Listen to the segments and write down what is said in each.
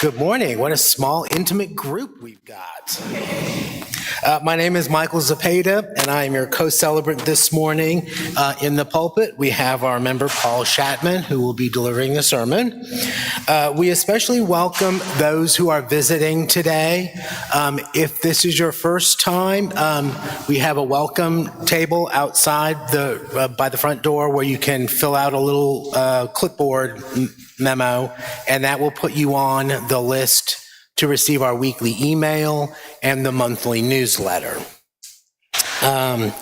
Good morning. What a small, intimate group we've got. My name is Michael Zepeda, and I am your co-celebrant this morning. In the pulpit, we have our member Paul Shatman, who will be delivering the sermon. We especially welcome those who are visiting today. If this is your first time, we have a welcome table outside by the front door where you can fill out a little clipboard memo, and that will put you on the list to receive our weekly email and the monthly newsletter. Let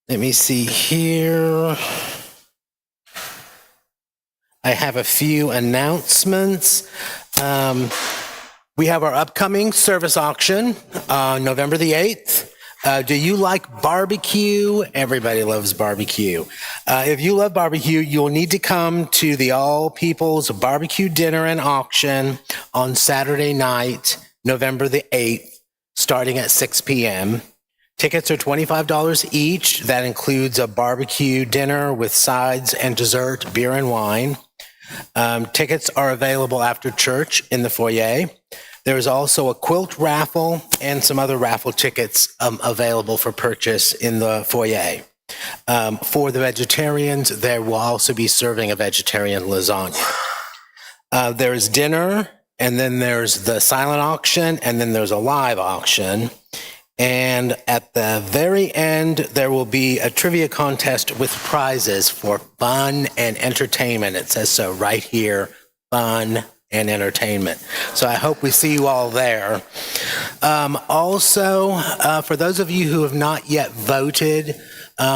me see here. I have a few announcements. We have our upcoming service auction on November the 8th. Do you like barbecue? Everybody loves barbecue. If you love barbecue, you'll need to come to the All People's Barbecue Dinner and Auction on Saturday night, November the 8th, starting at 6 p.m. Tickets are $25 each. That includes a barbecue dinner with sides and dessert, beer and wine. Tickets are available after church in the foyer. There is also a quilt raffle and some other raffle tickets available for purchase in the foyer. For the vegetarians, there will also be serving a vegetarian lasagna. There's dinner, and then there's the silent auction, and then there's a live auction. And at the very end, there will be a trivia contest with prizes for fun and entertainment. It says so right here, fun and entertainment. So I hope we see you all there. Also, for those of you who have not yet voted,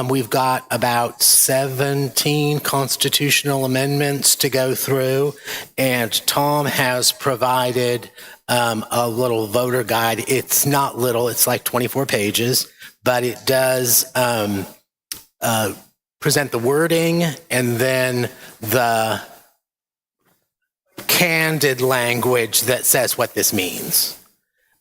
we've got about 17 constitutional amendments to go through, and Tom has provided a little voter guide. It's not little, it's like 24 pages, but it does present the wording and then the candid language that says what this means.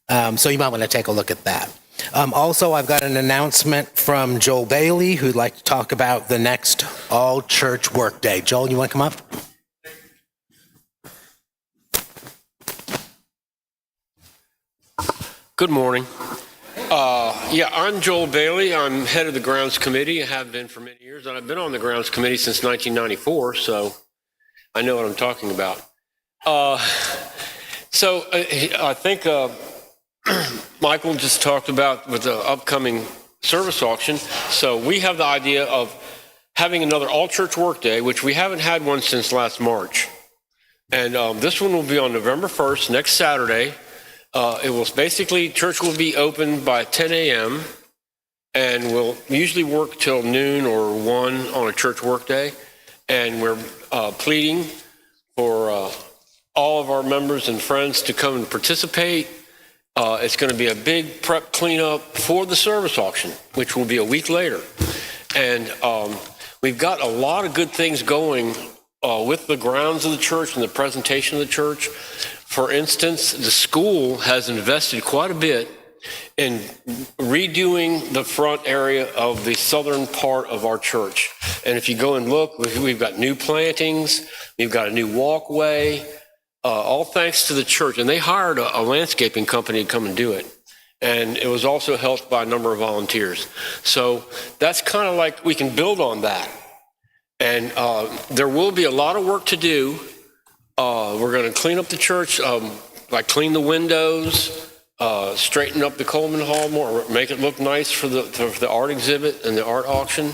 So you might want to take a look at that. Also, I've got an announcement from Joel Bailey, who'd like to talk about the next all-church workday. Joel, you want to come up? Good morning. I'm Joel Bailey. I'm head of the grounds committee. I have been for many years, and I've been on the grounds committee since 1994, so I know what I'm talking about. I think Michael just talked about with the upcoming service auction. So we have the idea of having another all-church workday, which we haven't had one since last March. And this one will be on November 1st, next Saturday. Church will be open by 10 a.m. and we'll usually work till noon or 1 on a church workday. And we're pleading for all of our members and friends to come and participate. It's going to be a big prep cleanup for the service auction, which will be a week later. And we've got a lot of good things going with the grounds of the church and the presentation of the church. For instance, the school has invested quite a bit in redoing the front area of the southern part of our church. And if you go and look, we've got new plantings, we've got a new walkway, all thanks to the church. And they hired a landscaping company to come and do it. And it was also helped by a number of volunteers. So that's kind of like we can build on that. And there will be a lot of work to do. We're going to clean up the church, like clean the windows, straighten up the Coleman Hall more, make it look nice for the art exhibit and the art auction.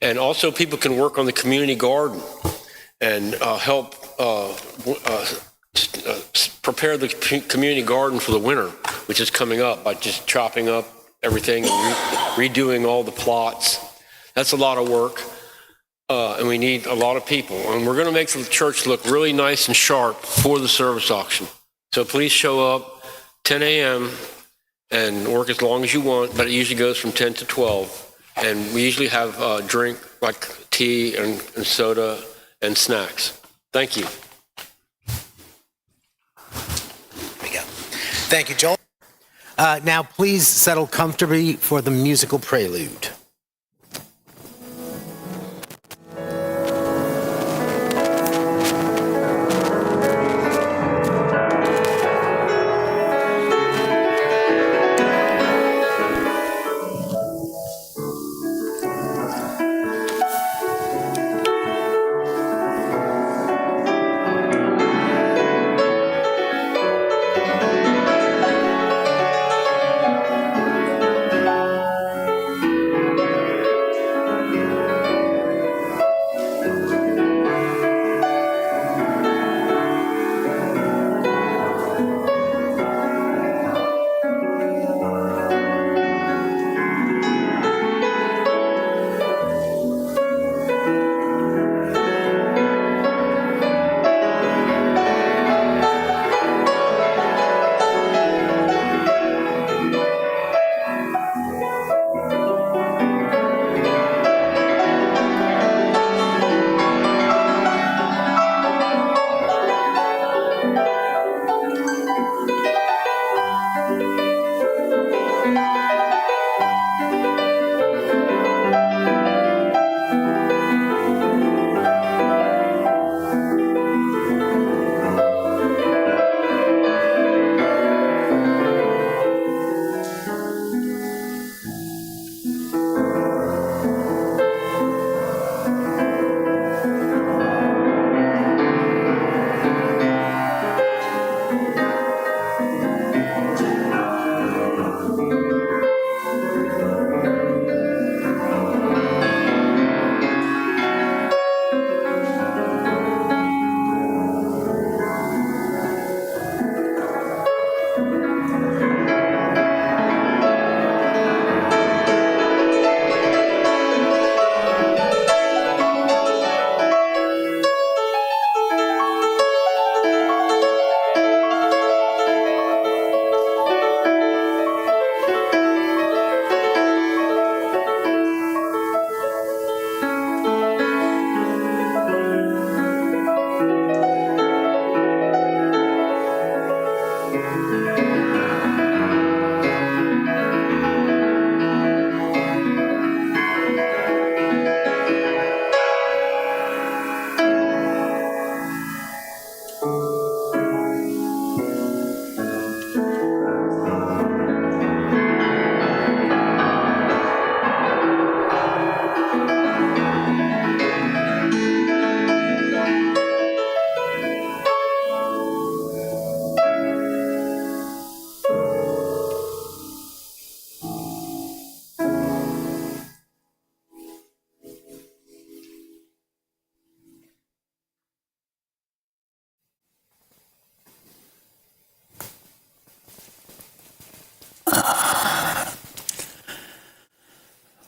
And also people can work on the community garden and help prepare the community garden for the winter, which is coming up, by just chopping up everything and redoing all the plots. That's a lot of work. And we need a lot of people. And we're going to make the church look really nice and sharp for the service auction. So please show up 10 a.m. and work as long as you want, but it usually goes from 10 to 12. And we usually have a drink like tea and soda and snacks. Thank you. There we go. Thank you, Joel. Now please settle comfortably for the musical prelude.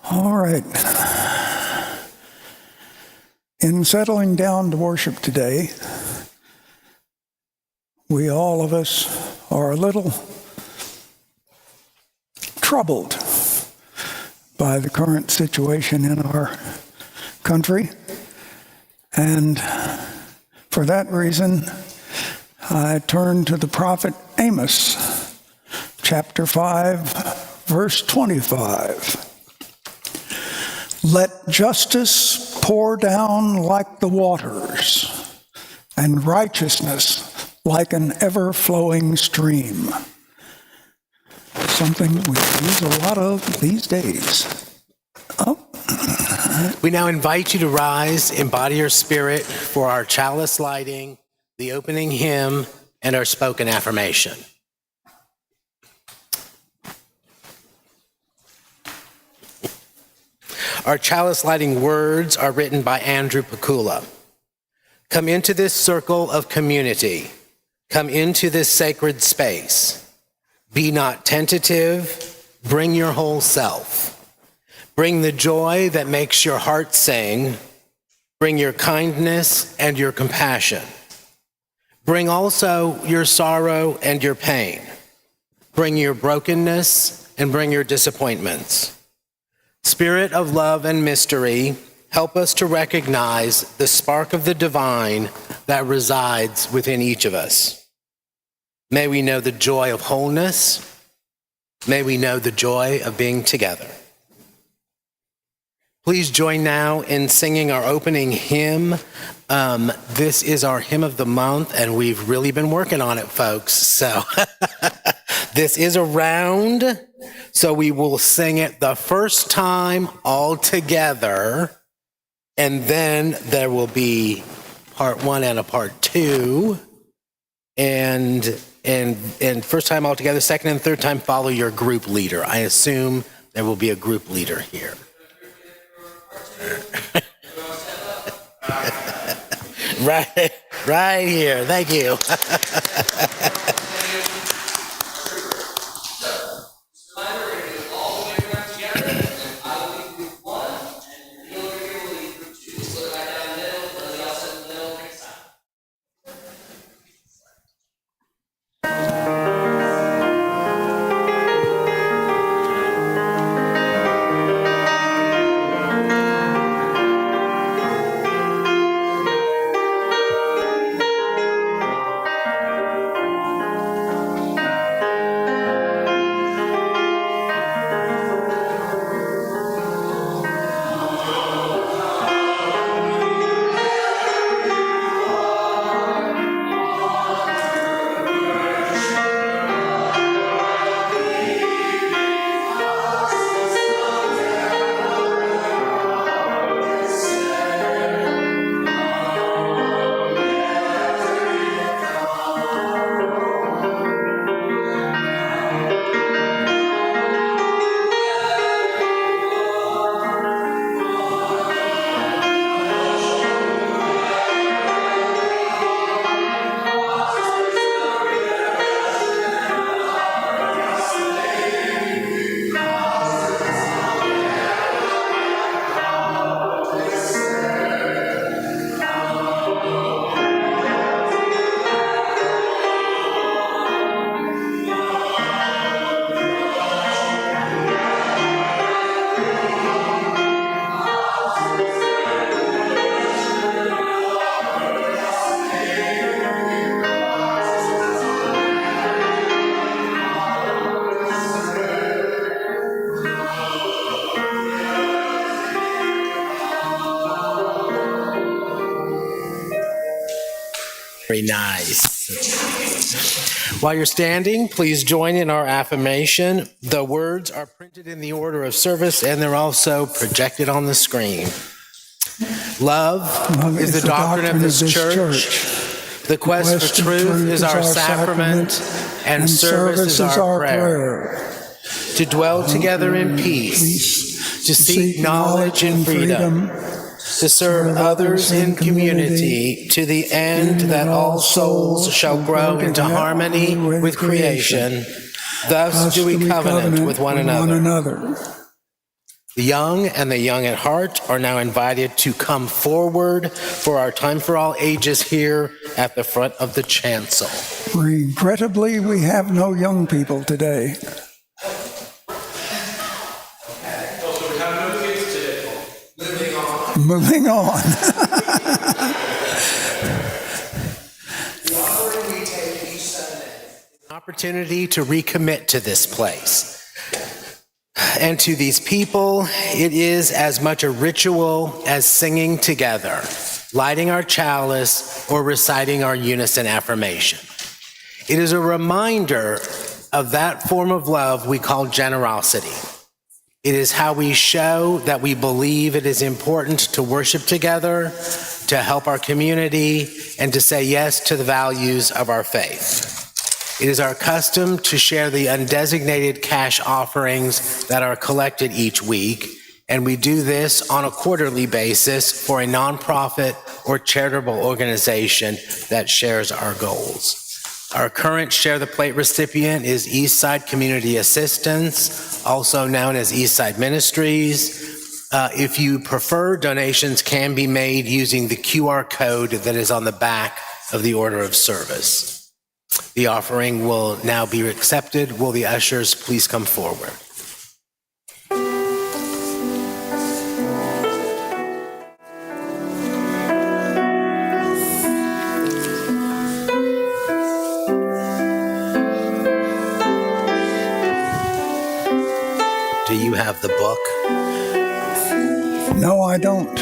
All right. In settling down to worship today, all of us are a little troubled by the current situation in our country. And for that reason, I turn to the prophet Amos, chapter 5, verse 25. Let justice pour down like the waters, and righteousness like an ever-flowing stream. Something we use a lot of these days. We now invite you to rise, embody your spirit for our chalice lighting, the opening hymn, and our spoken affirmation. Our chalice lighting words are written by Andrew Pakula. Come into this circle of community. Come into this sacred space. Be not tentative. Bring your whole self. Bring the joy that makes your heart sing. Bring your kindness and your compassion. Bring also your sorrow and your pain. Bring your brokenness and bring your disappointments. Spirit of love and mystery, help us to recognize the spark of the divine that resides within each of us. May we know the joy of wholeness. May we know the joy of being together. Please join now in singing our opening hymn. This is our hymn of the month, and we've really been working on it, folks. So this is a round, so we will sing it the first time all together, and then there will be part one and a part two. And first time all together, second and third time follow your group leader. I assume there will be a group leader here. Right here. Thank you. nice. While you're standing, please join in our affirmation. The words are printed in the order of service, and they're also projected on the screen. Love is the doctrine of this church. The quest for truth is our sacrament, and service is our prayer. To dwell together in peace, to seek knowledge and freedom, to serve others in community, to the end that all souls shall grow into harmony with creation. Thus do we covenant with one another. The young and the young at heart are now invited to come forward for our Time for All Ages here at the front of the chancel. Regrettably, we have no young people today. Moving on. The offering we take each Sunday is an opportunity to recommit to this place. And to these people, it is as much a ritual as singing together, lighting our chalice, or reciting our unison affirmation. It is a reminder of that form of love we call generosity. It is how we show that we believe it is important to worship together, to help our community, and to say yes to the values of our faith. It is our custom to share the undesignated cash offerings that are collected each week, and we do this on a quarterly basis for a nonprofit or charitable organization that shares our goals. Our current Share the Plate recipient is Eastside Community Assistance, also known as Eastside Ministries. If you prefer, donations can be made using the QR code that is on the back of the order of service. The offering will now be accepted. Will the ushers please come forward? Do you have the book? No, I don't.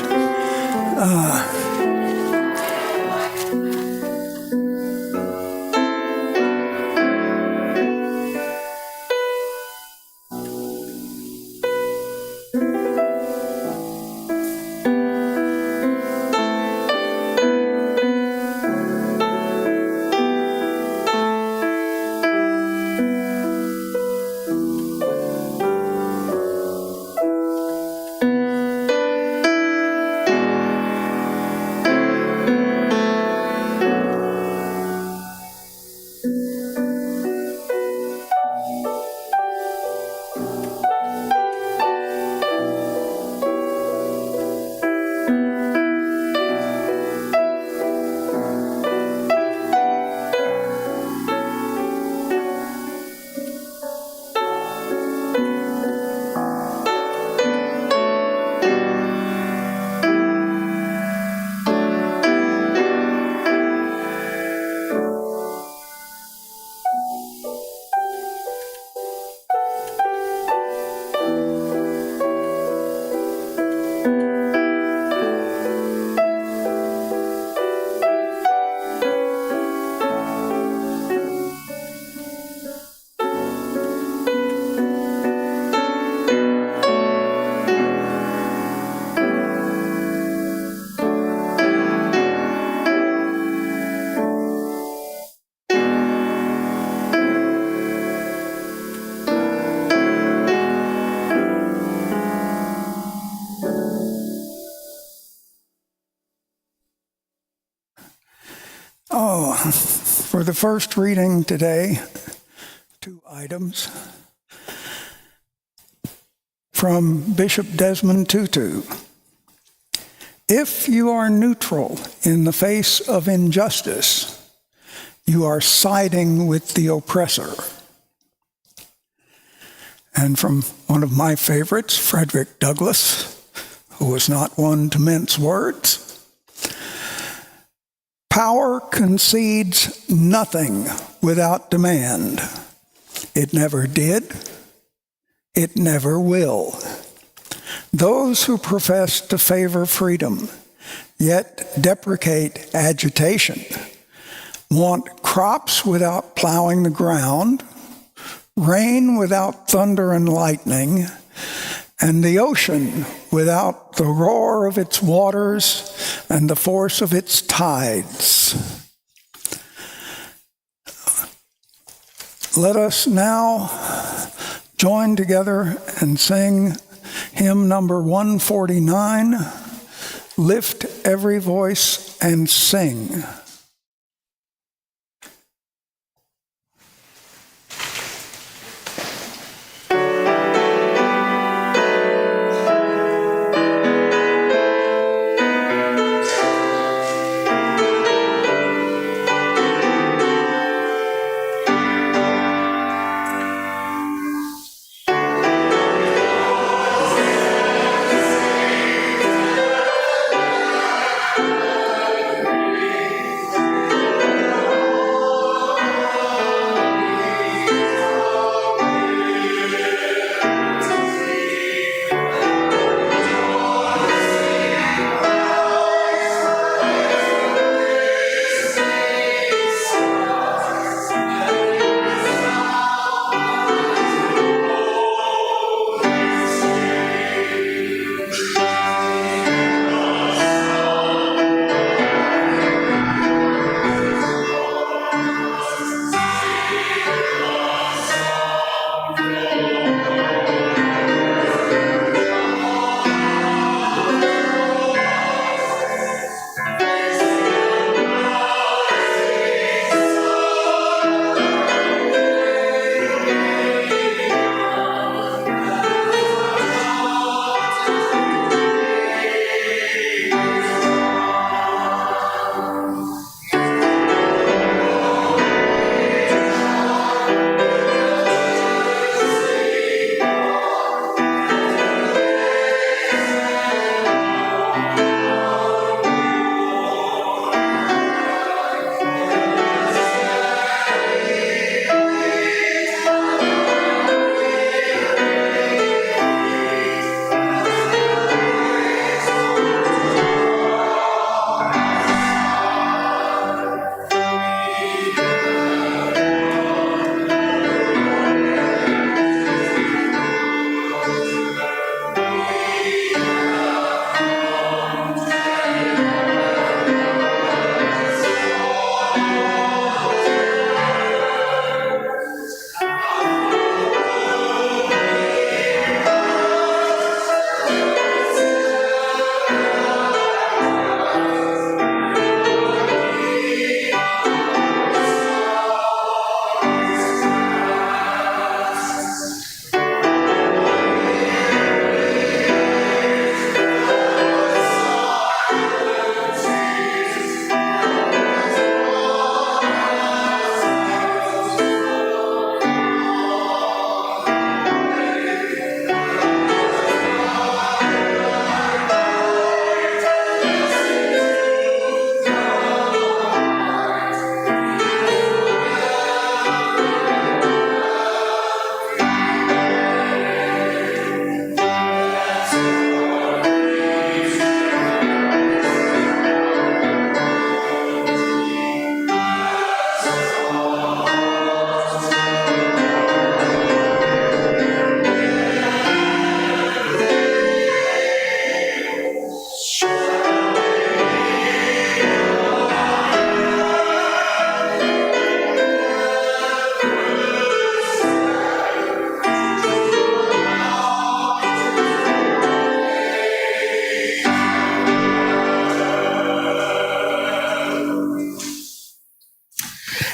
For the first reading today, 2 items from Bishop Desmond Tutu. If you are neutral in the face of injustice, you are siding with the oppressor. And from one of my favorites, Frederick Douglass, who was not one to mince words. Power concedes nothing without demand. It never did. It never will. Those who profess to favor freedom, yet deprecate agitation, want crops without plowing the ground, rain without thunder and lightning, and the ocean without the roar of its waters and the force of its tides. Let us now join together and sing hymn number 149, Lift Every Voice and Sing.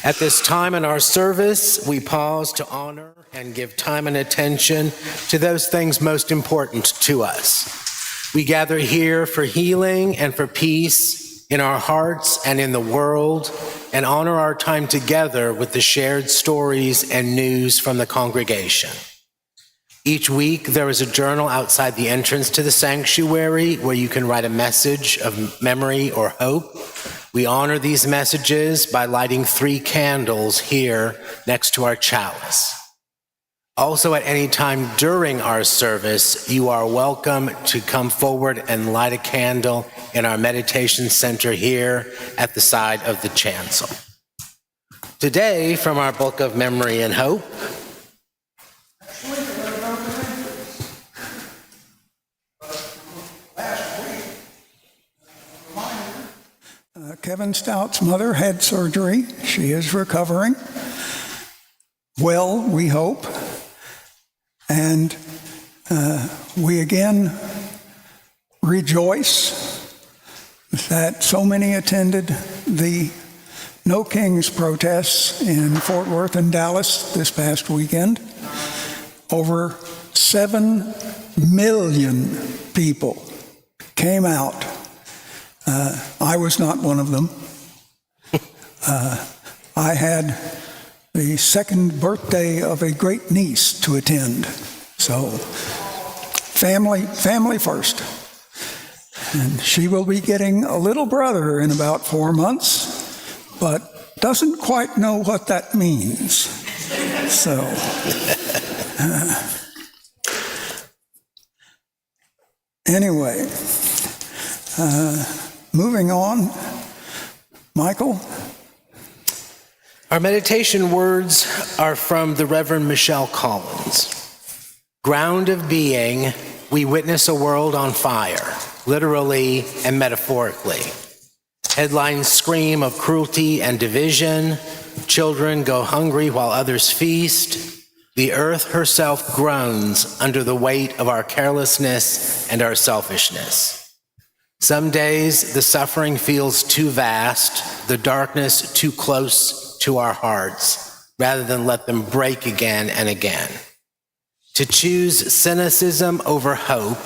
At this time in our service, we pause to honor and give time and attention to those things most important to us. We gather here for healing and for peace in our hearts and in the world, and honor our time together with the shared stories and news from the congregation. Each week, there is a journal outside the entrance to the sanctuary where you can write a message of memory or hope. We honor these messages by lighting 3 candles here next to our chalice. Also, at any time during our service, you are welcome to come forward and light a candle in our meditation center here at the side of the chancel. Today, from our book of Memory and Hope, Kevin Stout's mother had surgery. She is recovering. Well, we hope. And we again rejoice that so many attended the No Kings protests in Fort Worth and Dallas this past weekend. Over 7 million people came out. I was not one of them. I had the second birthday of a great niece to attend. So, family first. And she will be getting a little brother in about 4 months, but doesn't quite know what that means. So, anyway, moving on. Michael? our meditation words are from the Reverend Michelle Collins. Ground of being, we witness a world on fire, literally and metaphorically. Headlines scream of cruelty and division. Children go hungry while others feast. The earth herself groans under the weight of our carelessness and our selfishness. Some days the suffering feels too vast, the darkness too close to our hearts, rather than let them break again and again. To choose cynicism over hope,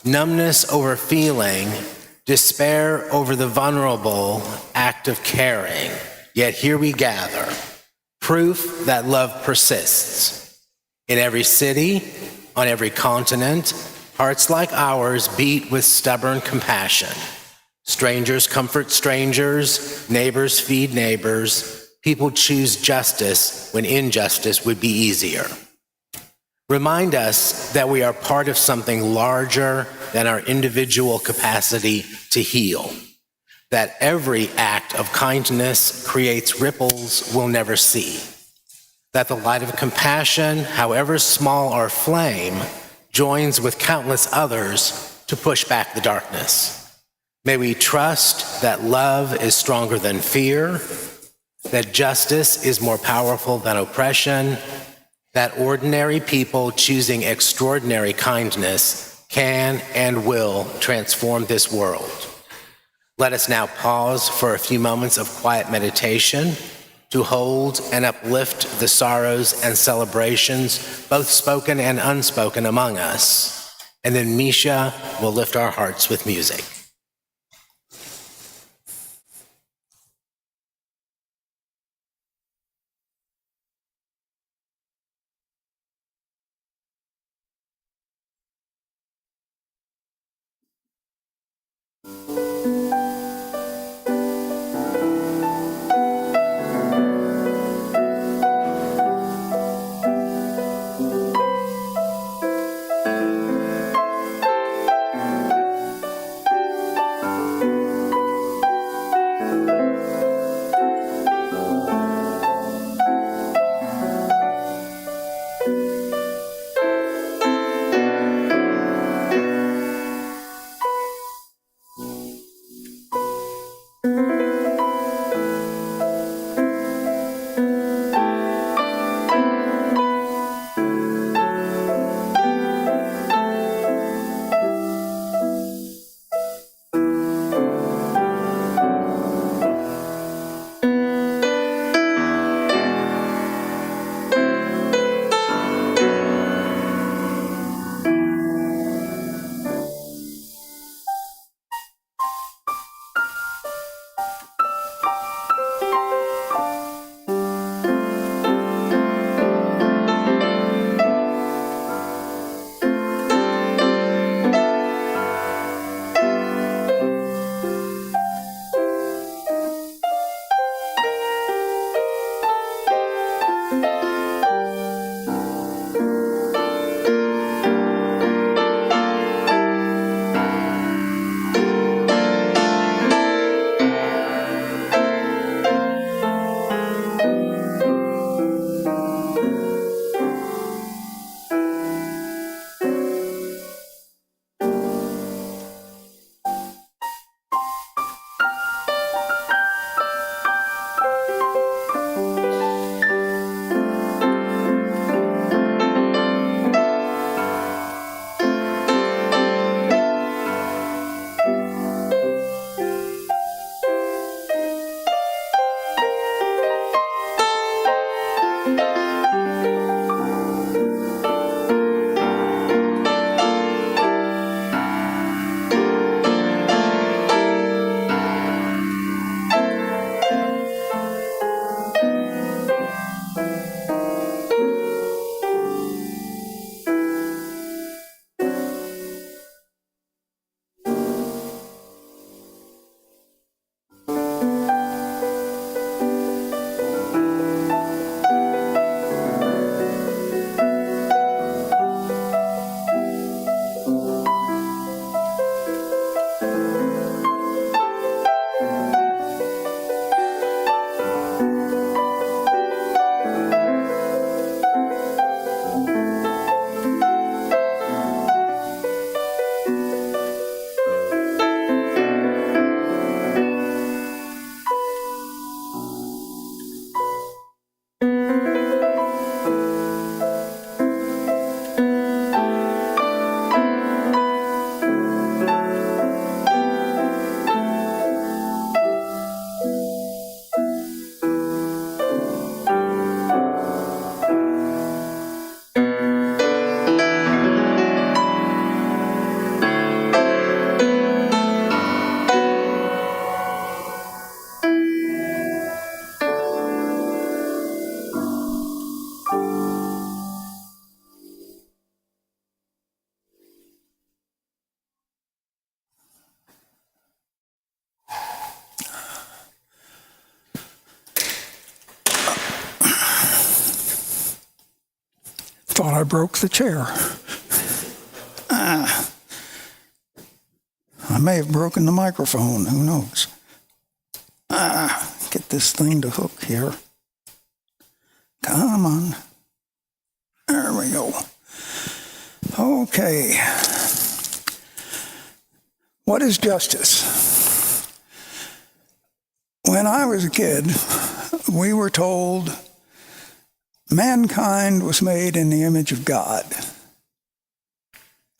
numbness over feeling, despair over the vulnerable act of caring, yet here we gather, proof that love persists. In every city, on every continent, hearts like ours beat with stubborn compassion. Strangers comfort strangers, neighbors feed neighbors, people choose justice when injustice would be easier. Remind us that we are part of something larger than our individual capacity to heal, that every act of kindness creates ripples we'll never see, that the light of compassion, however small our flame, joins with countless others to push back the darkness. May we trust that love is stronger than fear, that justice is more powerful than oppression, that ordinary people choosing extraordinary kindness can and will transform this world. Let us now pause for a few moments of quiet meditation to hold and uplift the sorrows and celebrations, both spoken and unspoken, among us. And then Misha will lift our hearts with music. thought I broke the chair. I may have broken the microphone. Who knows? Get this thing to hook here. Come on. There we go. Okay. What is justice? When I was a kid, we were told mankind was made in the image of God.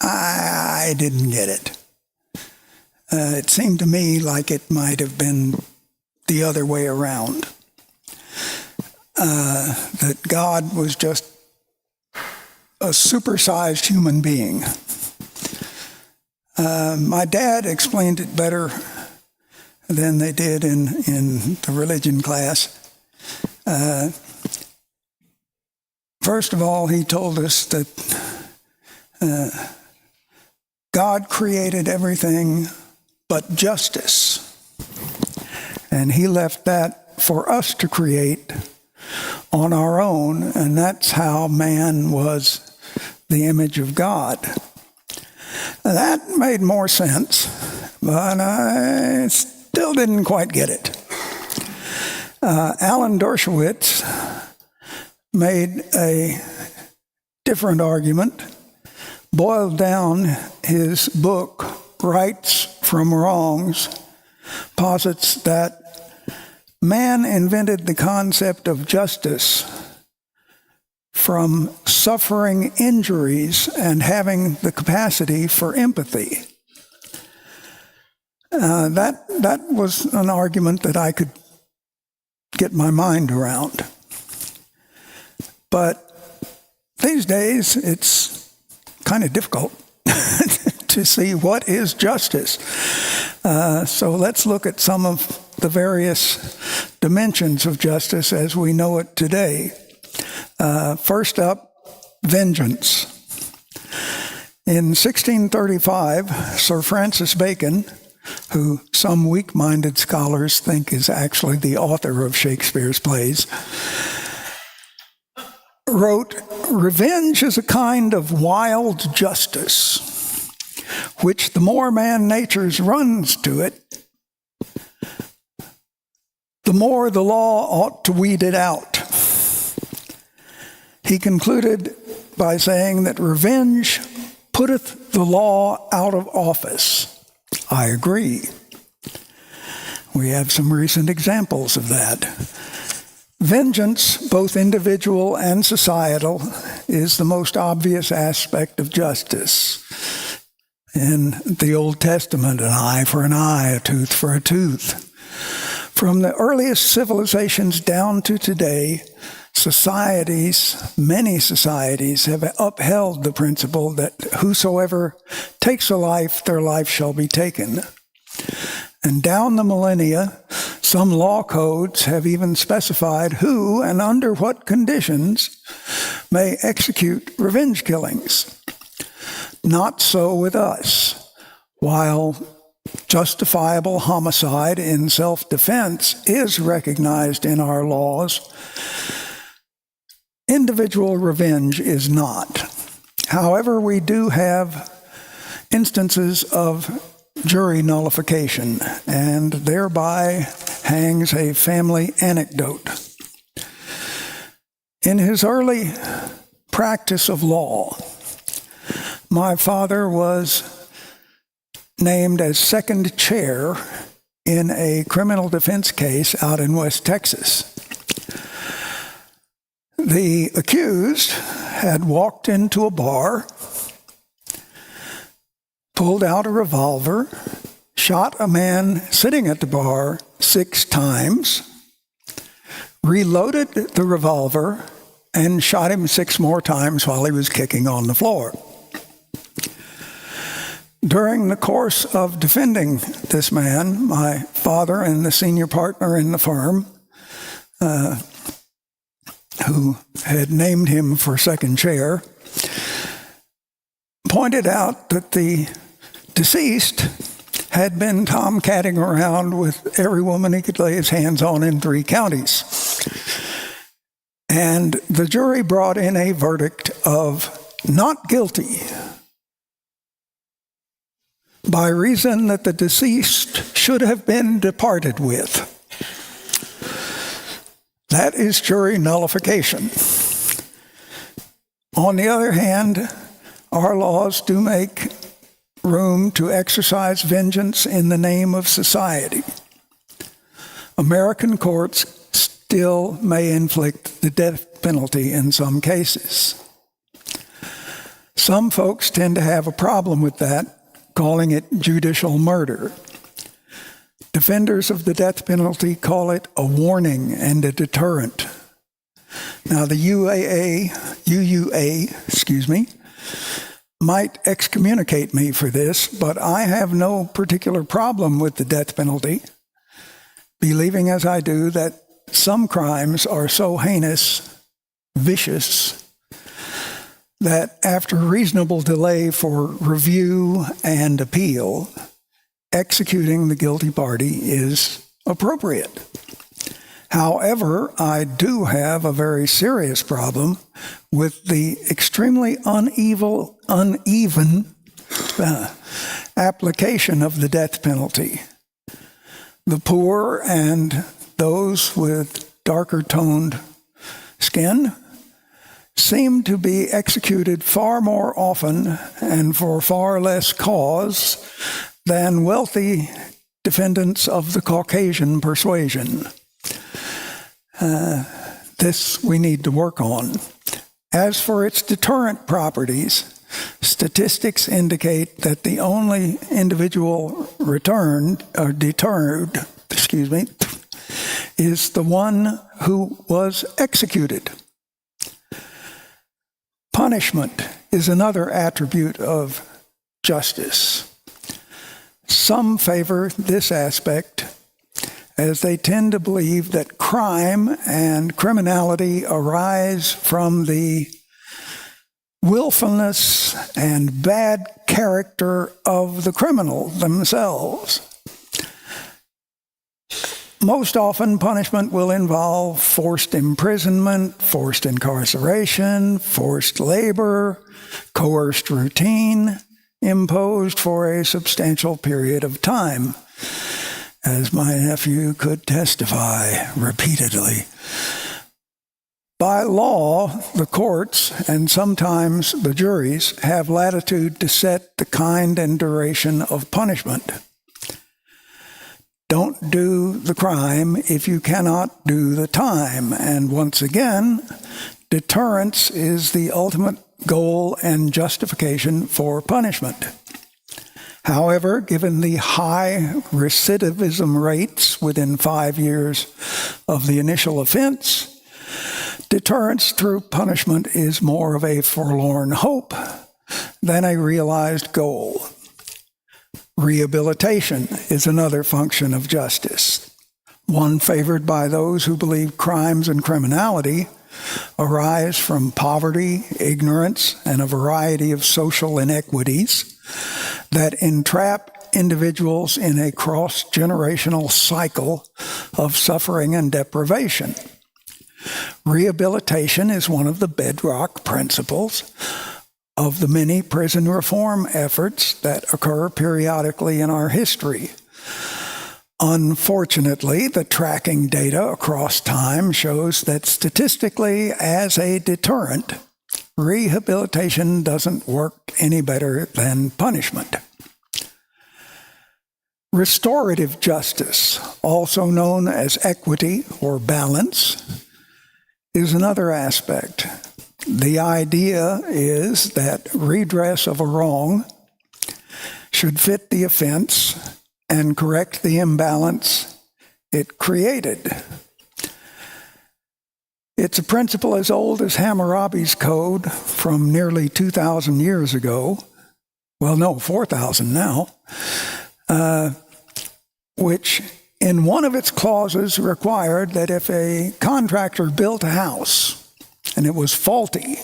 I didn't get it. It seemed to me like it might have been the other way around. That God was just a supersized human being. My dad explained it better than they did in the religion class. First of all, he told us that God created everything but justice. And he left that for us to create on our own, and that's how man was the image of God. That made more sense, but I still didn't quite get it. Alan Dershowitz made a different argument, boiled down his book, Rights from Wrongs, posits that man invented the concept of justice from suffering injuries and having the capacity for empathy. That was an argument that I could get my mind around. But these days, it's kind of difficult to see what is justice. So let's look at some of the various dimensions of justice as we know it today. First up, vengeance. In 1635, Sir Francis Bacon, who some weak-minded scholars think is actually the author of Shakespeare's plays, wrote, "Revenge is a kind of wild justice, which the more man nature runs to it, the more the law ought to weed it out." He concluded by saying that revenge putteth the law out of office. I agree. We have some recent examples of that. Vengeance, both individual and societal, is the most obvious aspect of justice. In the Old Testament, an eye for an eye, a tooth for a tooth. From the earliest civilizations down to today, many societies have upheld the principle that whosoever takes a life, their life shall be taken. And down the millennia, some law codes have even specified who and under what conditions may execute revenge killings. Not so with us. While justifiable homicide in self-defense is recognized in our laws, individual revenge is not. However, we do have instances of jury nullification, and thereby hangs a family anecdote. In his early practice of law, my father was named as second chair in a criminal defense case out in West Texas. The accused had walked into a bar, pulled out a revolver, shot a man sitting at the bar 6 times, reloaded the revolver, and shot him 6 more times while he was kicking on the floor. During the course of defending this man, my father and the senior partner in the firm, who had named him for second chair, pointed out that the deceased had been tomcatting around with every woman he could lay his hands on in 3 counties. And the jury brought in a verdict of not guilty by reason that the deceased should have been departed with. That is jury nullification. On the other hand, our laws do make room to exercise vengeance in the name of society. American courts still may inflict the death penalty in some cases. Some folks tend to have a problem with that, calling it judicial murder. Defenders of the death penalty call it a warning and a deterrent. Now, the UUA, might excommunicate me for this, but I have no particular problem with the death penalty, believing as I do that some crimes are so heinous, vicious, that after reasonable delay for review and appeal, executing the guilty party is appropriate. However, I do have a very serious problem with the extremely uneven application of the death penalty. The poor and those with darker toned skin seem to be executed far more often and for far less cause than wealthy defendants of the Caucasian persuasion. This we need to work on. As for its deterrent properties, statistics indicate that the only individual deterred, is the one who was executed. Punishment is another attribute of justice. Some favor this aspect, as they tend to believe that crime and criminality arise from the willfulness and bad character of the criminal themselves. Most often, punishment will involve forced imprisonment, forced incarceration, forced labor, coerced routine, imposed for a substantial period of time, as my nephew could testify repeatedly. By law, the courts and sometimes the juries have latitude to set the kind and duration of punishment. Don't do the crime if you cannot do the time. And once again, deterrence is the ultimate goal and justification for punishment. However, given the high recidivism rates within 5 years of the initial offense, deterrence through punishment is more of a forlorn hope than a realized goal. Rehabilitation is another function of justice, one favored by those who believe crimes and criminality arise from poverty, ignorance, and a variety of social inequities that entrap individuals in a cross-generational cycle of suffering and deprivation. Rehabilitation is one of the bedrock principles of the many prison reform efforts that occur periodically in our history. Unfortunately, the tracking data across time shows that statistically, as a deterrent, rehabilitation doesn't work any better than punishment. Restorative justice, also known as equity or balance, is another aspect. The idea is that redress of a wrong should fit the offense and correct the imbalance it created. It's a principle as old as Hammurabi's Code from nearly 2,000 years ago. Well, no, 4,000 now, which in one of its clauses required that if a contractor built a house and it was faulty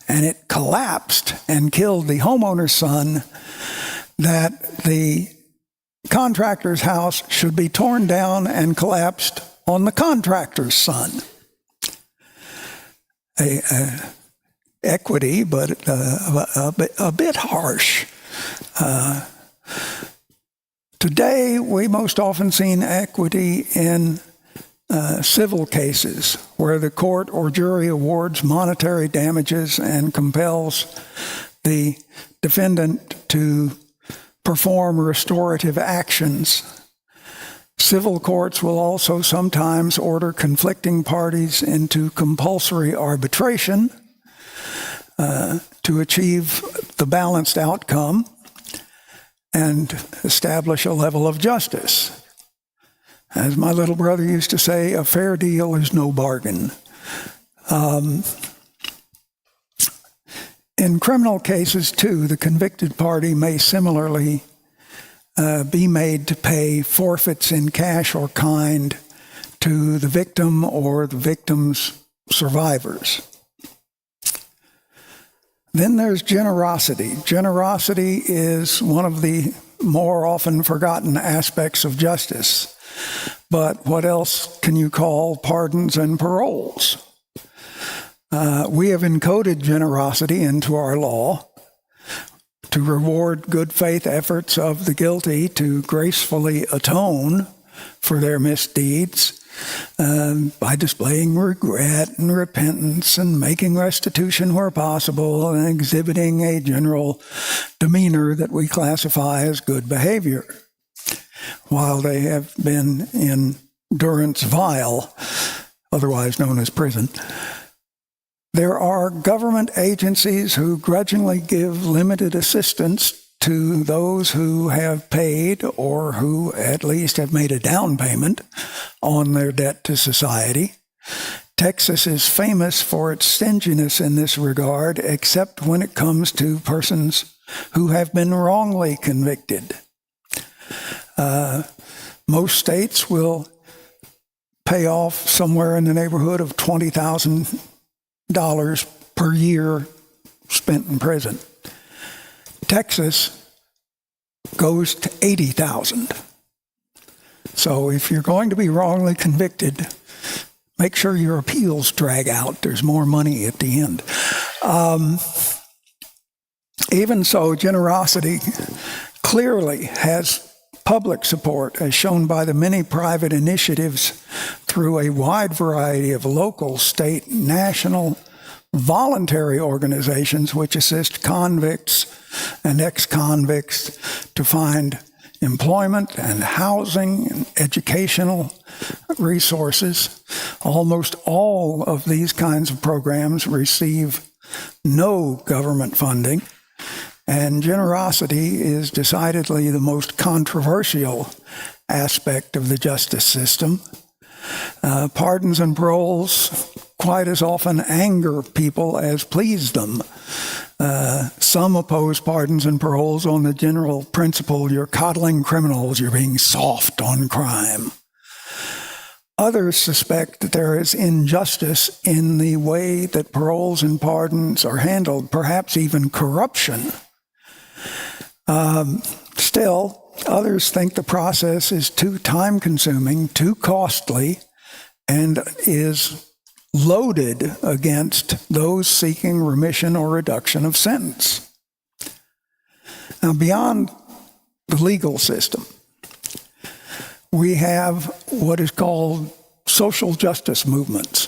and it collapsed and killed the homeowner's son, that the contractor's house should be torn down and collapsed on the contractor's son. equity, but a bit harsh. Today, we most often see equity in civil cases where the court or jury awards monetary damages and compels the defendant to perform restorative actions. Civil courts will also sometimes order conflicting parties into compulsory arbitration to achieve the balanced outcome and establish a level of justice. As my little brother used to say, a fair deal is no bargain. In criminal cases, too, the convicted party may similarly be made to pay forfeits in cash or kind to the victim or the victim's survivors. Then there's generosity. Generosity is one of the more often forgotten aspects of justice. But what else can you call pardons and paroles? We have encoded generosity into our law to reward good faith efforts of the guilty to gracefully atone for their misdeeds by displaying regret and repentance and making restitution where possible and exhibiting a general demeanor that we classify as good behavior, while they have been in durance vile, otherwise known as prison. There are government agencies who grudgingly give limited assistance to those who have paid or who at least have made a down payment on their debt to society. Texas is famous for its stinginess in this regard, except when it comes to persons who have been wrongly convicted. Most states will pay off somewhere in the neighborhood of $20,000 per year spent in prison. Texas goes to $80,000. So if you're going to be wrongly convicted, make sure your appeals drag out. There's more money at the end. Even so, generosity clearly has public support, as shown by the many private initiatives through a wide variety of local, state, national, voluntary organizations which assist convicts and ex-convicts to find employment and housing and educational resources. Almost all of these kinds of programs receive no government funding, and generosity is decidedly the most controversial aspect of the justice system. Pardons and paroles quite as often anger people as please them. Some oppose pardons and paroles on the general principle you're coddling criminals, you're being soft on crime. Others suspect that there is injustice in the way that paroles and pardons are handled, perhaps even corruption. Still, others think the process is too time-consuming, too costly, and is loaded against those seeking remission or reduction of sentence. Now, beyond the legal system, we have what is called social justice movements.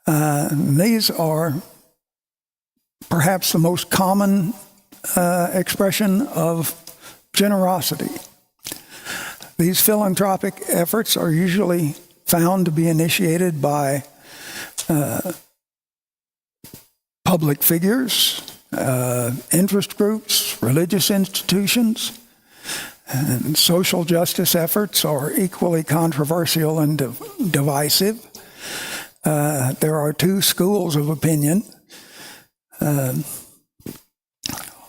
These are perhaps the most common expression of generosity. These philanthropic efforts are usually found to be initiated by public figures, interest groups, religious institutions, and social justice efforts are equally controversial and divisive. There are two schools of opinion,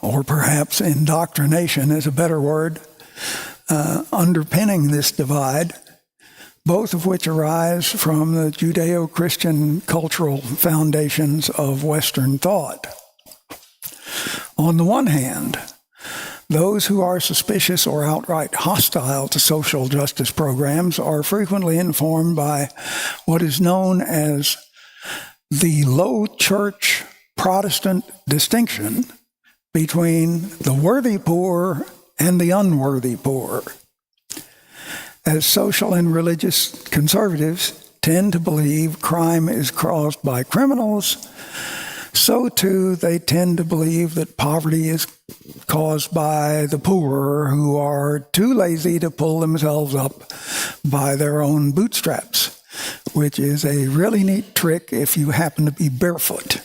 or perhaps indoctrination is a better word, underpinning this divide, both of which arise from the Judeo-Christian cultural foundations of Western thought. On the one hand, those who are suspicious or outright hostile to social justice programs are frequently informed by what is known as the low church Protestant distinction between the worthy poor and the unworthy poor. As social and religious conservatives tend to believe crime is caused by criminals, so too they tend to believe that poverty is caused by the poor who are too lazy to pull themselves up by their own bootstraps, which is a really neat trick if you happen to be barefoot.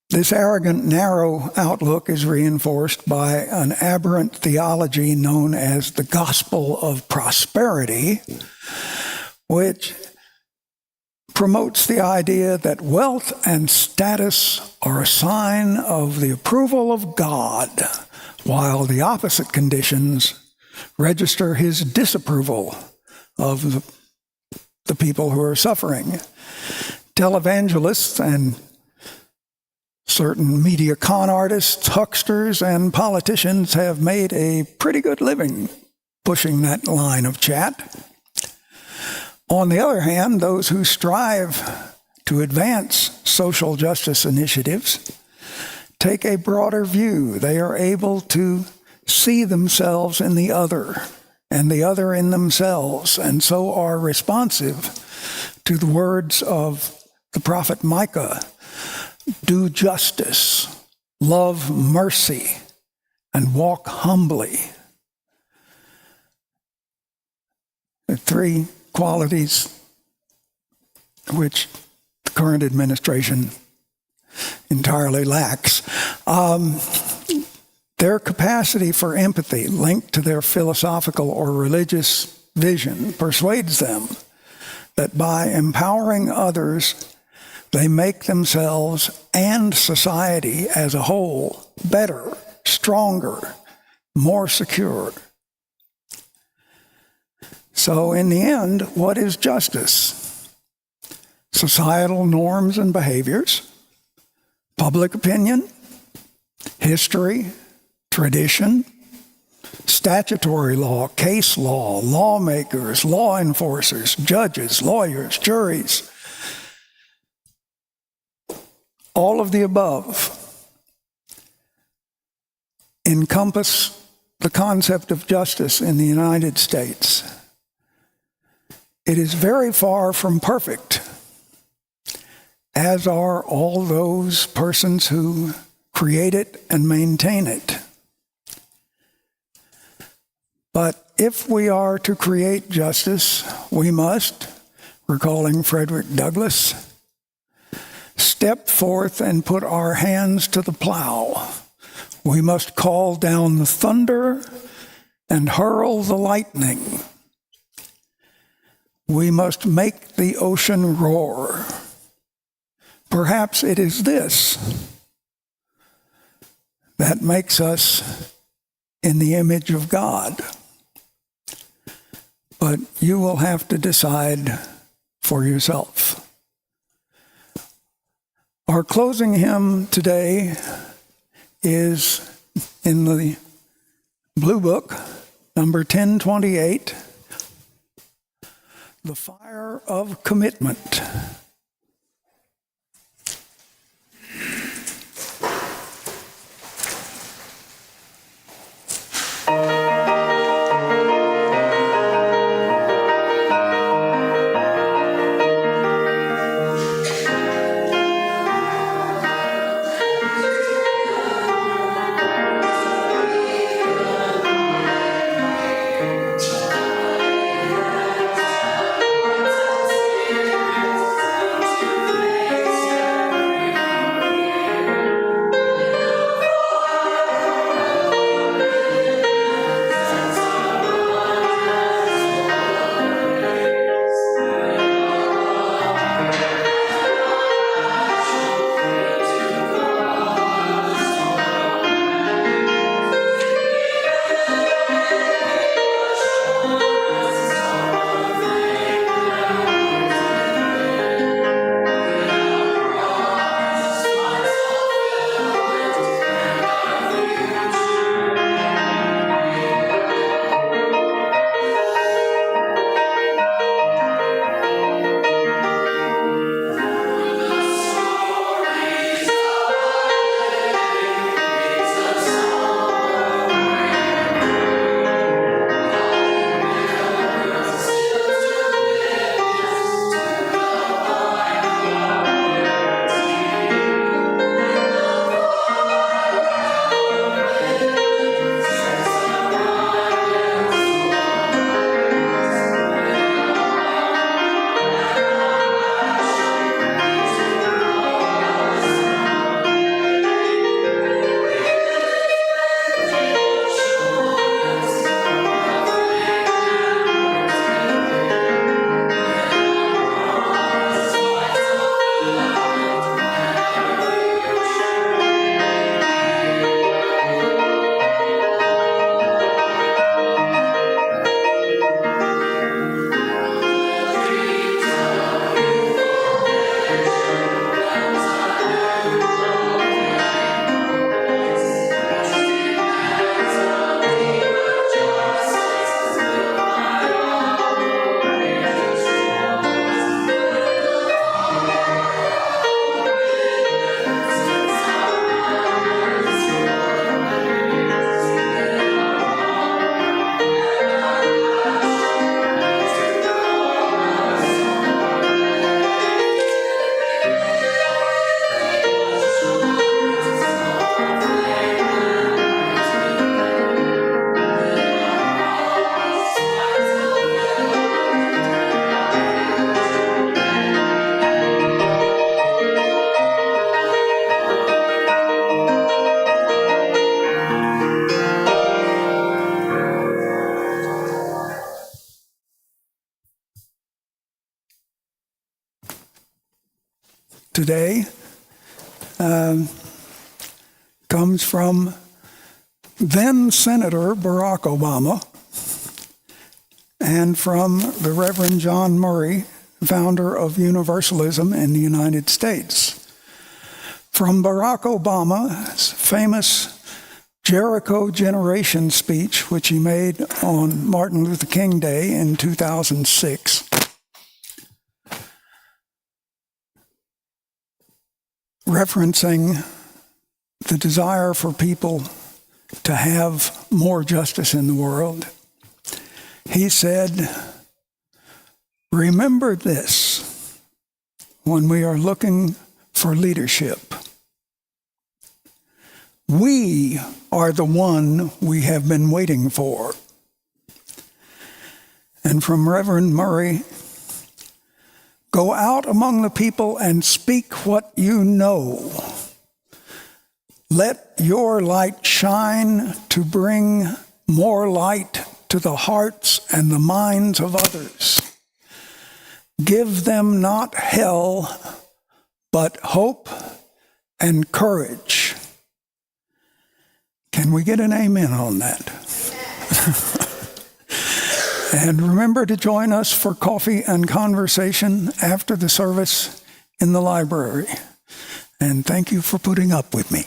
This arrogant, narrow outlook is reinforced by an aberrant theology known as the gospel of prosperity, which promotes the idea that wealth and status are a sign of the approval of God, while the opposite conditions register his disapproval of the people who are suffering. Televangelists and certain media con artists, hucksters, and politicians have made a pretty good living pushing that line of chat. On the other hand, those who strive to advance social justice initiatives take a broader view. They are able to see themselves in the other and the other in themselves, and so are responsive to the words of the prophet Micah: do justice, love mercy, and walk humbly. The three qualities which the current administration entirely lacks. Their capacity for empathy, linked to their philosophical or religious vision, persuades them that by empowering others, they make themselves and society as a whole better, stronger, more secure. So in the end, what is justice? Societal norms and behaviors, public opinion, history, tradition, statutory law, case law, lawmakers, law enforcers, judges, lawyers, juries. All of the above encompass the concept of justice in the United States. It is very far from perfect, as are all those persons who create it and maintain it. But if we are to create justice, we must, recalling Frederick Douglass, step forth and put our hands to the plow. We must call down the thunder and hurl the lightning. We must make the ocean roar. Perhaps it is this that makes us in the image of God. But you will have to decide for yourself. Our closing hymn today is in the Blue Book, number 1028, The Fire of Commitment. today comes from then Senator Barack Obama and from the Reverend John Murray, founder of Universalism in the United States. From Barack Obama's famous Jericho Generation speech, which he made on Martin Luther King Day in 2006, referencing the desire for people to have more justice in the world. He said, "Remember this when we are looking for leadership. We are the one we have been waiting for." And from Reverend Murray, "Go out among the people and speak what you know. Let your light shine to bring more light to the hearts and the minds of others. Give them not hell, but hope and courage." Can we get an amen on that? And remember to join us for coffee and conversation after the service in the library. And thank you for putting up with me.